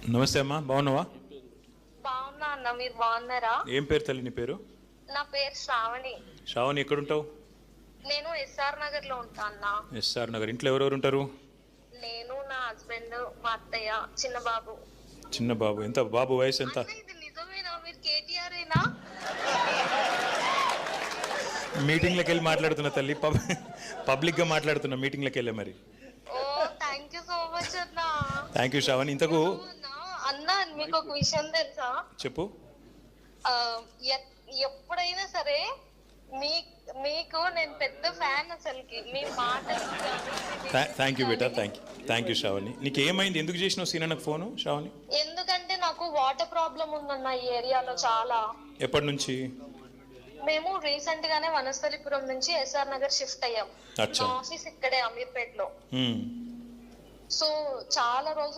నమస్తే అమ్మా, బాగున్నావా? బాగున్నా అన్న, మీరు బాగున్నారా? ఏం పేరు తల్లి నీ పేరు? నా పేరు శ్రావణి. శ్రావణి, ఎక్కడుంటావు? నేను ఎస్ఆర్ నగర్ లో ఉంటా అన్న. ఎస్ఆర్ నగర్. ఇంట్లో ఎవరెవరు ఉంటారు? నేను, నా హస్బెండ్, మా అత్తయ్య, చిన్న బాబు. చిన్న బాబు. ఎంత బాబు వయసు ఎంత? అన్న, ఇది నిజమేనా? మీరు కేటీఆర్ ఏనా? మీటింగ్లకు వెళ్ళి మాట్లాడుతున్నా తల్లి, పబ్లిక్గా మాట్లాడుతున్నా మీటింగ్లకు వెళ్ళే. మరి ఓ, థ్యాంక్ యూ సో మచ్ అన్న. Thank you Shravani. ఇంతకు అన్న, మీకు ఒక విషయం తెలుసా? చెప్పు. ఆ, ఎప్పుడైనా సరే మీకు నేను పెద్ద ఫ్యాన్ అసలుకి. మీ మాటలు థ్యాంక్ యూ బేటా, థ్యాంక్ యూ శ్రావణి. నీకు ఏమైంది? ఎందుకు చేసినావు సీనా నాకు ఫోను శ్రావణి? ఎందుకంటే నాకు వాటర్ ప్రాబ్లం ఉందన్న ఈ ఏరియాలో చాలా. ఎప్పటి నుంచి? మేము రీసెంట్ గానే వనస్థలిపురం నుంచి ఎస్ఆర్ నగర్ షిఫ్ట్ అయ్యాం. అచ్చా. ఆఫీస్ ఇక్కడే అమీర్పేట్ లో. మ్మ్. సో చాలా రోజులు